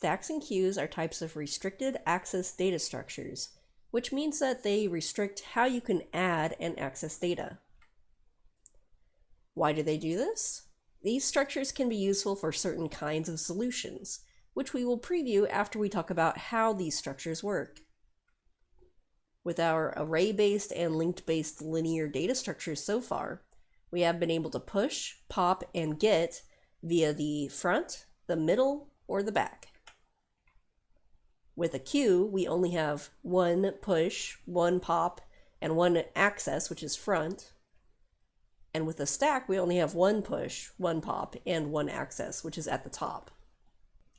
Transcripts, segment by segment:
Stacks and queues are types of restricted access data structures, which means that they restrict how you can add and access data. Why do they do this? These structures can be useful for certain kinds of solutions, which we will preview after we talk about how these structures work. With our array-based and linked-based linear data structures so far, we have been able to push, pop, and get via the front, the middle, or the back. With a queue, we only have one push, one pop, and one access, which is front. And with a stack, we only have one push, one pop, and one access, which is at the top.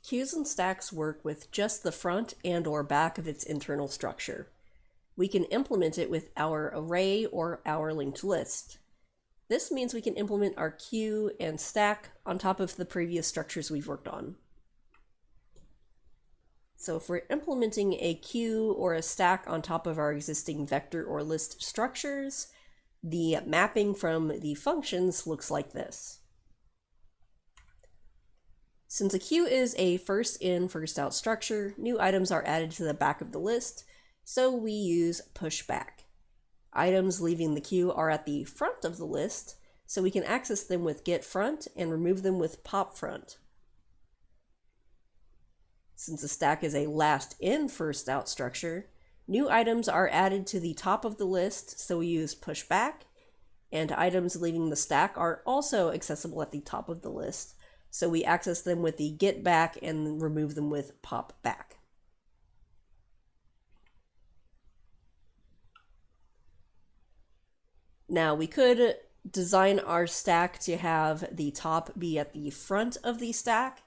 Queues and stacks work with just the front and or back of its internal structure. We can implement it with our array or our linked list. This means we can implement our queue and stack on top of the previous structures we've worked on. So if we're implementing a queue or a stack on top of our existing vector or list structures, the mapping from the functions looks like this. Since a queue is a first in, first out structure, new items are added to the back of the list, so we use push back. Items leaving the queue are at the front of the list, so we can access them with get front and remove them with pop front. Since a stack is a last in, first out structure, new items are added to the top of the list, so we use push back, and items leaving the stack are also accessible at the top of the list, so we access them with the get back and remove them with pop back. Now we could design our stack to have the top be at the front of the stack.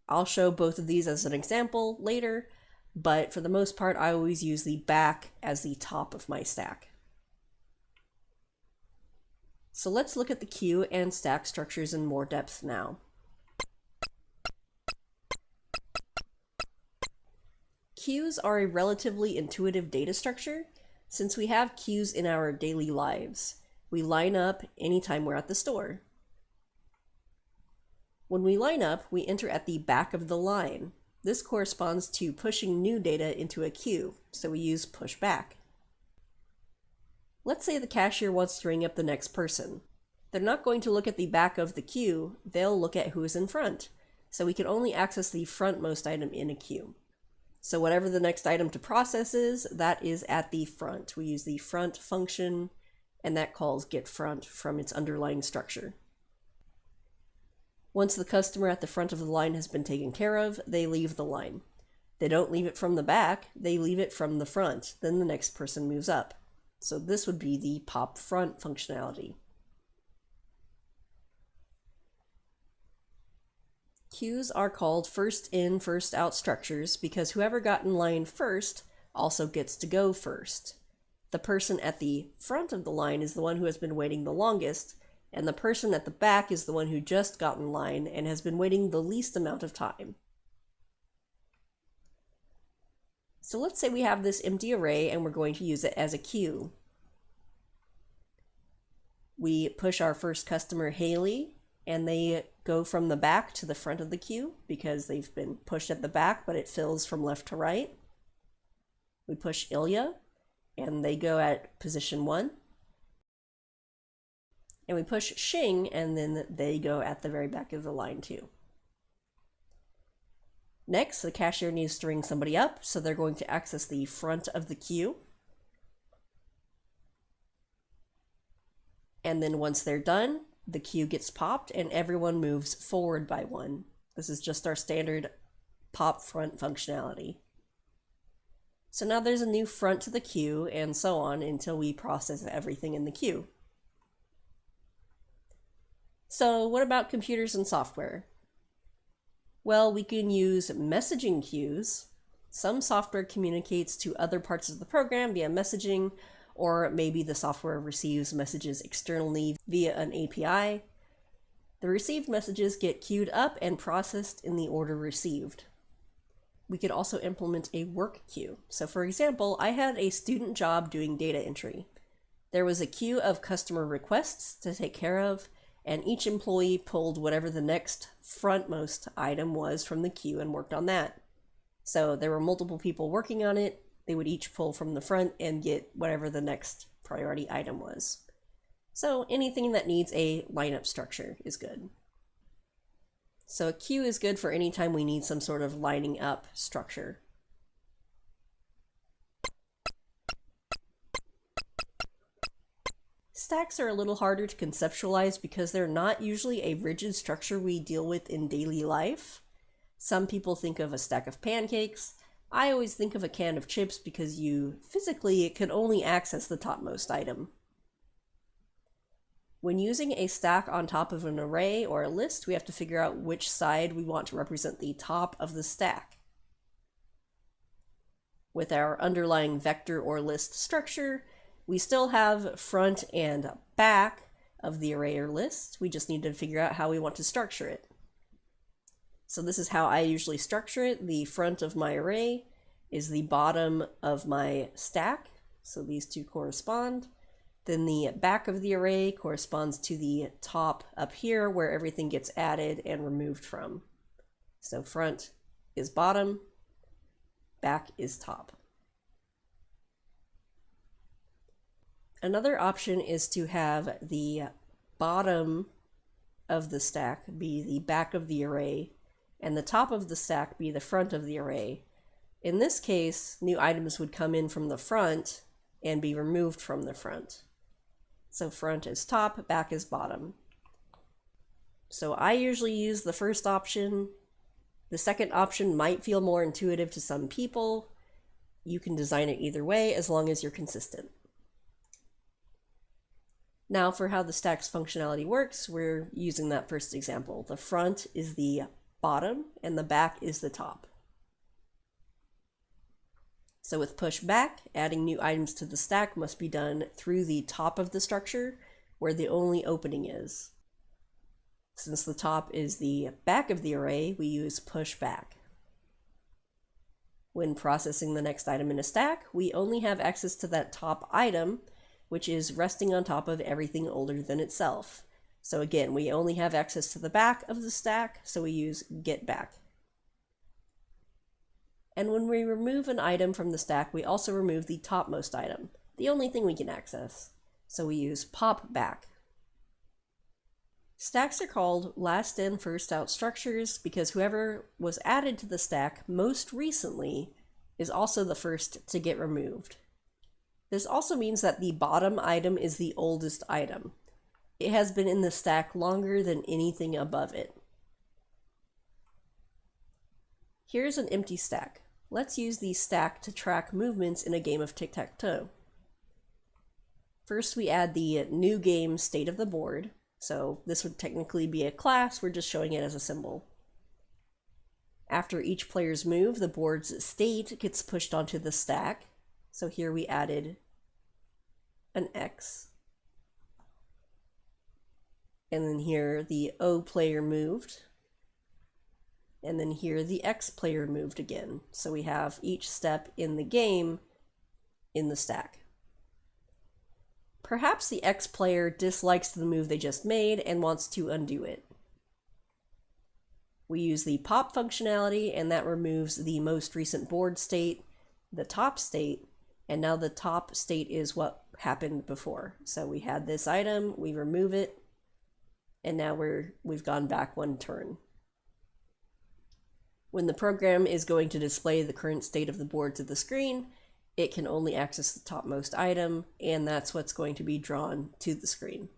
I'll show both of these as an example later, but for the most part, I always use the back as the top of my stack. So let's look at the queue and stack structures in more depth now. Queues are a relatively intuitive data structure since we have queues in our daily lives. We line up anytime we're at the store. When we line up, we enter at the back of the line. This corresponds to pushing new data into a queue, so we use push back. Let's say the cashier wants to ring up the next person. They're not going to look at the back of the queue, they'll look at who's in front, so we can only access the frontmost item in a queue. So whatever the next item to process is, that is at the front. We use the front function, and that calls get front from its underlying structure. Once the customer at the front of the line has been taken care of, they leave the line. They don't leave it from the back, they leave it from the front. Then the next person moves up. So this would be the pop front functionality. Queues are called first in, first out structures because whoever got in line first also gets to go first. The person at the front of the line is the one who has been waiting the longest, and the person at the back is the one who just got in line and has been waiting the least amount of time. So let's say we have this empty array and we're going to use it as a queue. We push our first customer, Haley, and they go from the back to the front of the queue because they've been pushed at the back, but it fills from left to right. We push Ilya, and they go at position 1. And we push Singh, and then they go at the very back of the line too. Next, the cashier needs to ring somebody up, so they're going to access the front of the queue. And then once they're done, the queue gets popped and everyone moves forward by 1. This is just our standard pop front functionality. So now there's a new front to the queue and so on until we process everything in the queue. So what about computers and software? Well, we can use messaging queues. Some software communicates to other parts of the program via messaging, or maybe the software receives messages externally via an API. The received messages get queued up and processed in the order received. We could also implement a work queue. So for example, I had a student job doing data entry. There was a queue of customer requests to take care of, and each employee pulled whatever the next frontmost item was from the queue and worked on that. So there were multiple people working on it. They would each pull from the front and get whatever the next priority item was. So anything that needs a lineup structure is good. So a queue is good for any time we need some sort of lining up structure. Stacks are a little harder to conceptualize because they're not usually a rigid structure we deal with in daily life. Some people think of a stack of pancakes. I always think of a can of chips because physically it can only access the topmost item. When using a stack on top of an array or a list, we have to figure out which side we want to represent the top of the stack. With our underlying vector or list structure, we still have front and back of the array or list. We just need to figure out how we want to structure it. So this is how I usually structure it. The front of my array is the bottom of my stack, so these two correspond. Then the back of the array corresponds to the top up here where everything gets added and removed from. So front is bottom, back is top. Another option is to have the bottom of the stack be the back of the array and the top of the stack be the front of the array. In this case, new items would come in from the front and be removed from the front. So front is top, back is bottom. So I usually use the first option. The second option might feel more intuitive to some people. You can design it either way as long as you're consistent. Now for how the stack's functionality works, we're using that first example. The front is the bottom and the back is the top. So with push back, adding new items to the stack must be done through the top of the structure where the only opening is. Since the top is the back of the array, we use push back. When processing the next item in a stack, we only have access to that top item, which is resting on top of everything older than itself. So again, we only have access to the back of the stack, so we use get back. And when we remove an item from the stack, we also remove the topmost item, the only thing we can access. So we use pop back. Stacks are called last in, first out structures because whoever was added to the stack most recently is also the first to get removed. This also means that the bottom item is the oldest item. It has been in the stack longer than anything above it. Here's an empty stack. Let's use the stack to track movements in a game of tic-tac-toe. First, we add the new game state of the board. So this would technically be a class, we're just showing it as a symbol. After each player's move, the board's state gets pushed onto the stack. So here we added an X. And then here the O player moved. And then here the X player moved again. So we have each step in the game in the stack. Perhaps the X player dislikes the move they just made and wants to undo it. We use the pop functionality, and that removes the most recent board state, the top state, and now the top state is what happened before. So we had this item, we remove it, and now we've gone back one turn. When the program is going to display the current state of the board to the screen, it can only access the topmost item, and that's what's going to be drawn to the screen.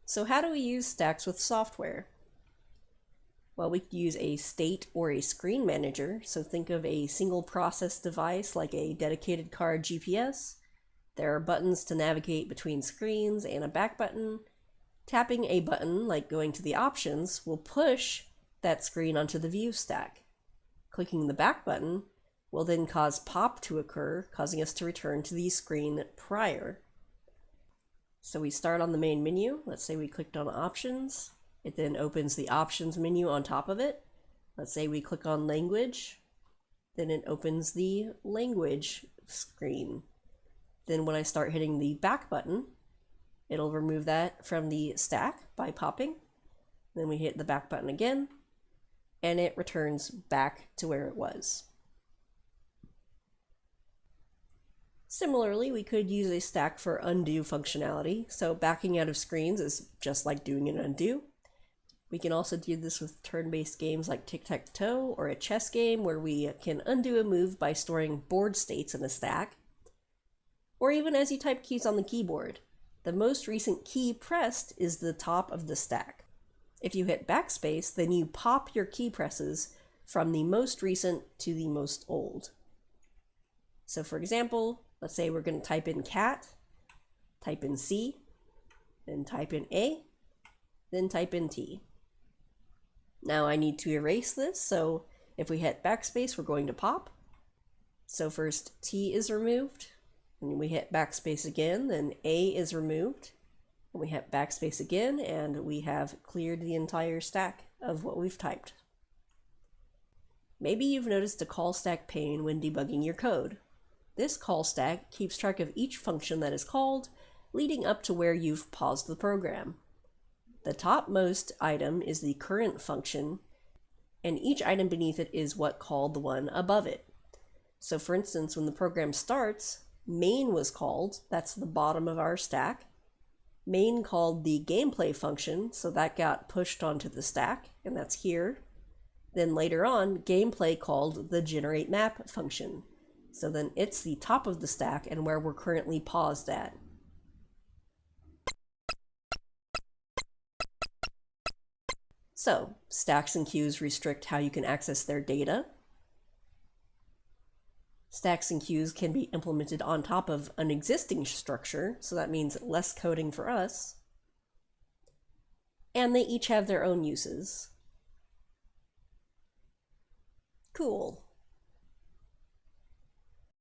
So how do we use stacks with software? Well, we could use a state or a screen manager. So think of a single process device like a dedicated card GPS. There are buttons to navigate between screens and a back button. Tapping a button, like going to the options, will push that screen onto the view stack. Clicking the back button will then cause pop to occur, causing us to return to the screen prior. So we start on the main menu. Let's say we clicked on options. It then opens the options menu on top of it. Let's say we click on language. Then it opens the language screen. Then when I start hitting the back button, it'll remove that from the stack by popping. Then we hit the back button again. and it returns back to where it was. Similarly, we could use a stack for undo functionality. So backing out of screens is just like doing an undo. We can also do this with turn-based games like tic-tac-toe or a chess game where we can undo a move by storing board states in a stack. Or even as you type keys on the keyboard. The most recent key pressed is the top of the stack. If you hit backspace, then you pop your key presses from the most recent to the most old. So for example, let's say we're going to type in cat, type in C, then type in A, then type in T. Now I need to erase this, so if we hit backspace, we're going to pop. So first T is removed, and we hit backspace again, then A is removed. And we hit backspace again, and we have cleared the entire stack of what we've typed. Maybe you've noticed a call stack pane when debugging your code. This call stack keeps track of each function that is called, leading up to where you've paused the program. The topmost item is the current function, and each item beneath it is what called the one above it. So for instance, when the program starts, main was called, that's the bottom of our stack. Main called the gameplay function, so that got pushed onto the stack, and that's here. Then later on, gameplay called the generate map function. So then it's the top of the stack and where we're currently paused at. So, stacks and queues restrict how you can access their data. Stacks and queues can be implemented on top of an existing structure, so that means less coding for us. And they each have their own uses. Cool.